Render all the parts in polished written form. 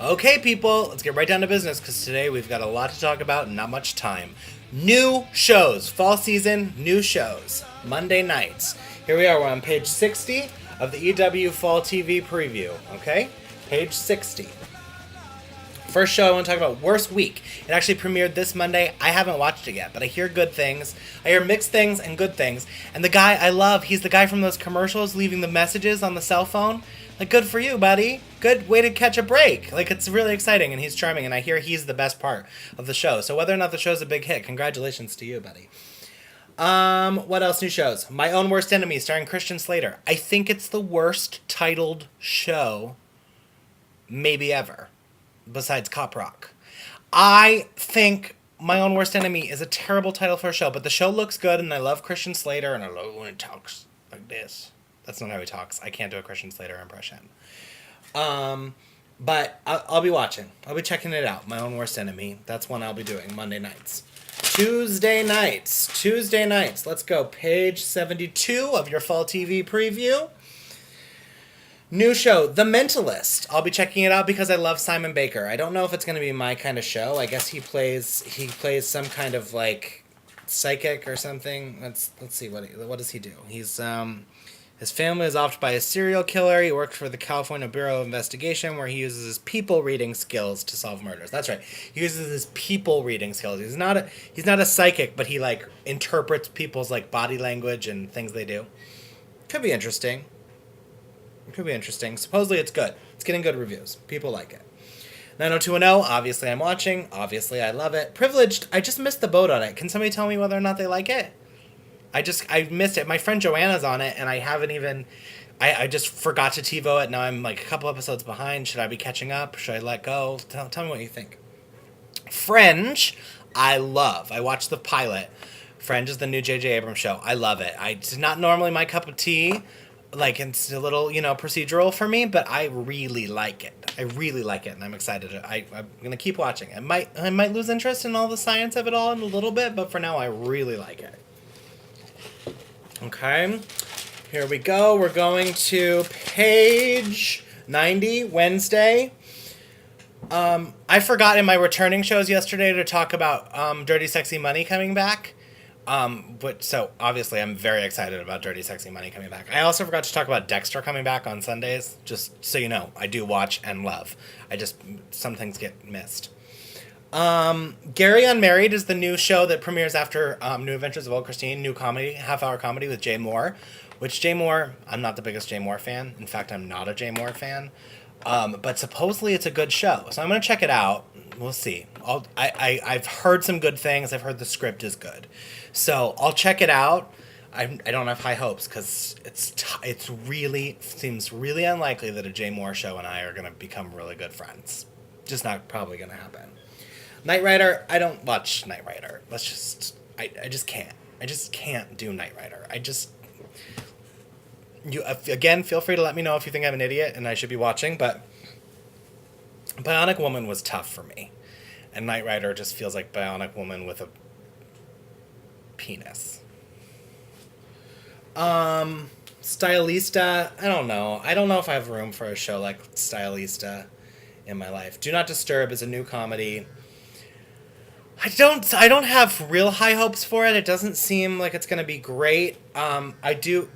Okay, people, let's get right down to business because today we've got a lot to talk about and not much time. New shows, fall season, new shows, Monday nights. Here we are, we're on page 60 of the EW Fall TV preview, okay? Page 60. First show I want to talk about, Worst Week. It actually premiered this Monday. I haven't watched it yet, but I hear good things. I hear mixed things and good things. And the guy I love, he's the guy from those commercials leaving the messages on the cell phone. Like, good for you, buddy. Good way to catch a break. Like, it's really exciting, and he's charming, and I hear he's the best part of the show. So whether or not the show's a big hit, congratulations to you, buddy. What else? New shows. My Own Worst Enemy, starring Christian Slater. I think it's the worst titled show maybe ever, besides Cop Rock. I think My Own Worst Enemy is a terrible title for a show, but the show looks good, and I love Christian Slater, and I love when he talks like this. That's not how he talks. I can't do a Christian Slater impression. But I'll be watching. I'll be checking it out. My Own Worst Enemy. That's one I'll be doing Monday nights. Tuesday nights. Let's go. Page 72 of your fall TV preview. New show, The Mentalist. I'll be checking it out because I love Simon Baker. I don't know if it's going to be my kind of show. I guess he plays some kind of like psychic or something. Let's see what does he do? He's his family is offed by a serial killer. He worked for the California Bureau of Investigation, where he uses his people reading skills to solve murders. That's right. He uses his people reading skills. He's not a psychic, but he like interprets people's like body language and things they do. Could be interesting. Supposedly it's good. It's getting good reviews. People like it. 90210, obviously I'm watching. Obviously I love it. Privileged, I just missed the boat on it. Can somebody tell me whether or not they like it? I missed it. My friend Joanna's on it, and I haven't even... I just forgot to TiVo it. Now I'm like a couple episodes behind. Should I be catching up? Should I let go? Tell me what you think. Fringe, I love. I watched the pilot. Fringe is the new J.J. Abrams show. I love it. It's not normally my cup of tea. Like, it's a little, procedural for me, but I really like it. And I'm excited. I'm going to keep watching. I might lose interest in all the science of it all in a little bit, but for now, I really like it. Okay, here we go. We're going to page 90, Wednesday. I forgot in my returning shows yesterday to talk about Dirty Sexy Money coming back. So obviously I'm very excited about Dirty Sexy Money coming back. I also forgot to talk about Dexter coming back on Sundays. Just so you know, I do watch and love. Some things get missed. Gary Unmarried is the new show that premieres after New Adventures of Old Christine, new comedy, half-hour comedy with Jay Moore, which Jay Moore, I'm not the biggest Jay Moore fan. In fact, I'm not a Jay Moore fan. But supposedly it's a good show, so I'm going to check it out. We'll see. I've heard some good things. I've heard the script is good. So I'll check it out. I don't have high hopes because it's really seems really unlikely that a Jay Moore show and I are going to become really good friends. Just not probably going to happen. Knight Rider, I don't watch Knight Rider. I just can't. I just can't do Knight Rider. Again, feel free to let me know if you think I'm an idiot and I should be watching, but Bionic Woman was tough for me. And Knight Rider just feels like Bionic Woman with a penis. Stylista, I don't know. I don't know if I have room for a show like Stylista in my life. Do Not Disturb is a new comedy. I don't have real high hopes for it. It doesn't seem like it's going to be great. I do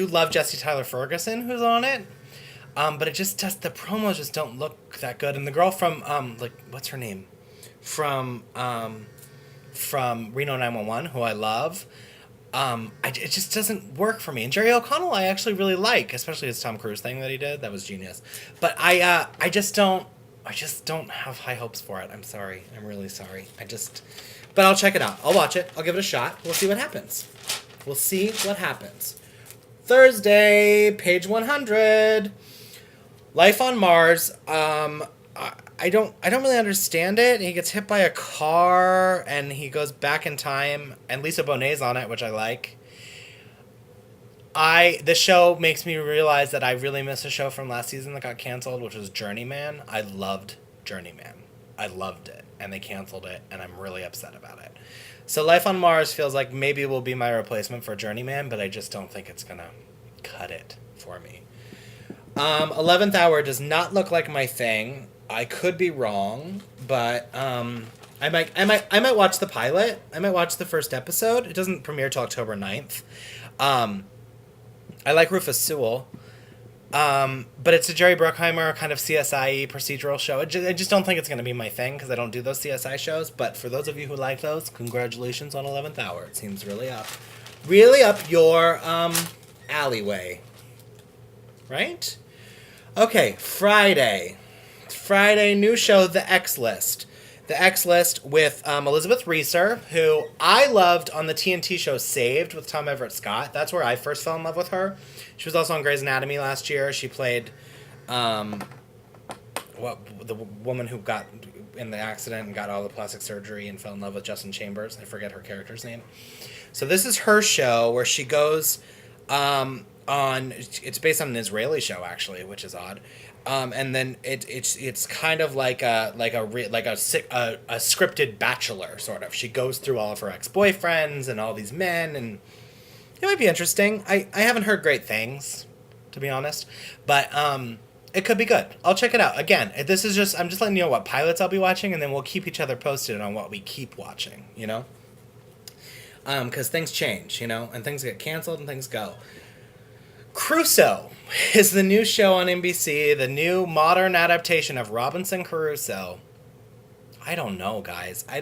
love Jesse Tyler Ferguson, who's on it. But the promos just don't look that good. And the girl from what's her name? From Reno 911, who I love. It just doesn't work for me. And Jerry O'Connell I actually really like, especially his Tom Cruise thing that he did. That was genius. But I just don't have high hopes for it. I'm sorry. I'm really sorry. But I'll check it out. I'll watch it. I'll give it a shot. We'll see what happens. Thursday, page 100. Life on Mars. I don't really understand it. He gets hit by a car and he goes back in time, and Lisa Bonet's on it, which I like. This show makes me realize that I really miss a show from last season that got canceled, which was Journeyman. I loved Journeyman. I loved it, and they canceled it, and I'm really upset about it. So Life on Mars feels like maybe it will be my replacement for Journeyman, but I just don't think it's going to cut it for me. 11th Hour does not look like my thing. I could be wrong, but I might watch the pilot. I might watch the first episode. It doesn't premiere till October 9th. I like Rufus Sewell. But it's a Jerry Bruckheimer kind of CSI procedural show. I just don't think it's going to be my thing because I don't do those CSI shows. But for those of you who like those, congratulations on 11th Hour. It seems really up your alleyway. Right? Okay, Friday. New show, The X List. The X List with Elizabeth Reeser, who I loved on the TNT show Saved with Tom Everett Scott. That's where I first fell in love with her. She was also on Grey's Anatomy last year. She played the woman who got in the accident and got all the plastic surgery and fell in love with Justin Chambers. I forget her character's name. So this is her show where she goes on. It's based on an Israeli show actually, which is odd. And then it's kind of like a scripted Bachelor sort of. She goes through all of her ex-boyfriends and all these men, and it might be interesting. I haven't heard great things, to be honest, but it could be good. I'll check it out. Again, I'm just letting you know what pilots I'll be watching, and then we'll keep each other posted on what we keep watching. You know, because things change, and things get canceled and things go. Crusoe is the new show on NBC, the new modern adaptation of Robinson Crusoe. I don't know, guys. I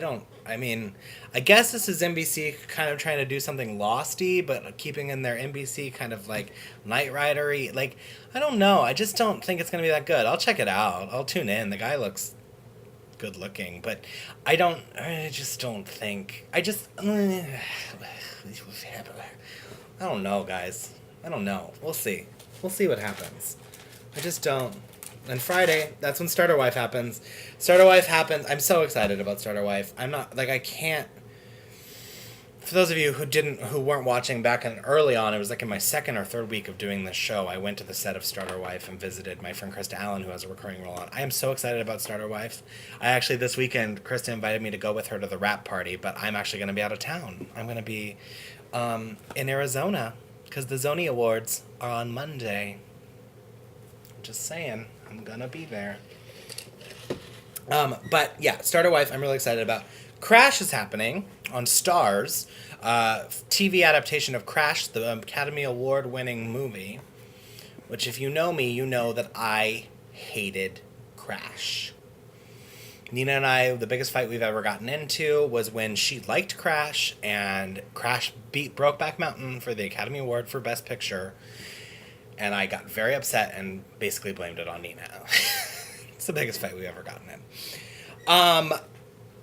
guess this is NBC kind of trying to do something Losty, but keeping in their NBC kind of like Knight Rider-y. Like, I don't know. I just don't think it's going to be that good. I'll check it out. I'll tune in. The guy looks good looking, but I just don't think. I don't know, guys. I don't know. We'll see. We'll see what happens. I just don't. And Friday, that's when Starter Wife happens. Starter Wife happens. I'm so excited about Starter Wife. I'm not, I can't. For those of you who weren't watching back early on, it was like in my second or third week of doing this show, I went to the set of Starter Wife and visited my friend Krista Allen, who has a recurring role on. I am so excited about Starter Wife. This weekend, Krista invited me to go with her to the wrap party, but I'm actually going to be out of town. I'm going to be in Arizona. Because the Zony Awards are on Monday. Just saying. I'm gonna be there. But yeah, Starter Wife I'm really excited about. Crash is happening on Starz. TV adaptation of Crash, the Academy Award winning movie. Which if you know me, you know that I hated Crash. Nina and I, the biggest fight we've ever gotten into was when she liked Crash, and Crash beat Brokeback Mountain for the Academy Award for Best Picture, and I got very upset and basically blamed it on Nina. It's the biggest fight we've ever gotten in.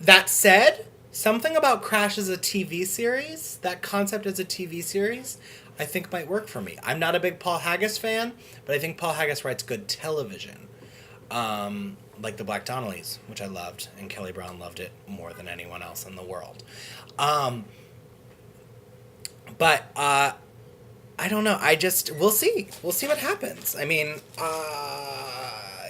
That said, something about Crash as a TV series, that concept as a TV series, I think might work for me. I'm not a big Paul Haggis fan, but I think Paul Haggis writes good television. Like the Black Donnellys, which I loved, and Kelly Brown loved it more than anyone else in the world. But I don't know. We'll see. We'll see what happens. I mean,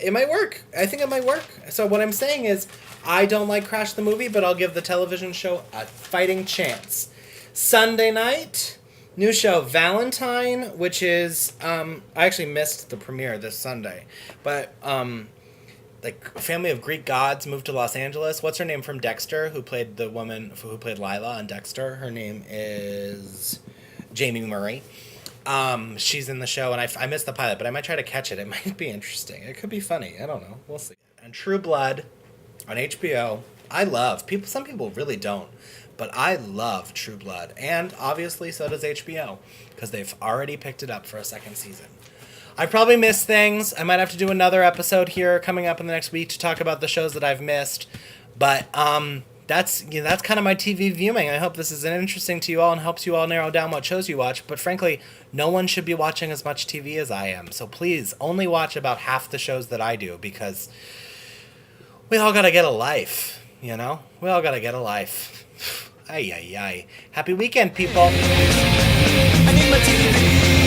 it might work. I think it might work. So what I'm saying is, I don't like Crash the movie, but I'll give the television show a fighting chance. Sunday night, new show Valentine, which is, I actually missed the premiere this Sunday, but, like family of Greek gods moved to Los Angeles. What's her name from Dexter, who played the woman who played Lila on Dexter? Her name is Jamie Murray. She's in the show, and I missed the pilot, but I might try to catch it. It might be interesting. It could be funny. I don't know. We'll see. And True Blood on HBO. I love. Some people really don't, but I love True Blood. And obviously so does HBO, because they've already picked it up for a second season. I probably missed things. I might have to do another episode here coming up in the next week to talk about the shows that I've missed. But that's kind of my TV viewing. I hope this is interesting to you all and helps you all narrow down what shows you watch. But frankly, no one should be watching as much TV as I am. So please only watch about half the shows that I do, because we all got to get a life, We all got to get a life. Ay, ay, ay. Happy weekend, people. I need my TV.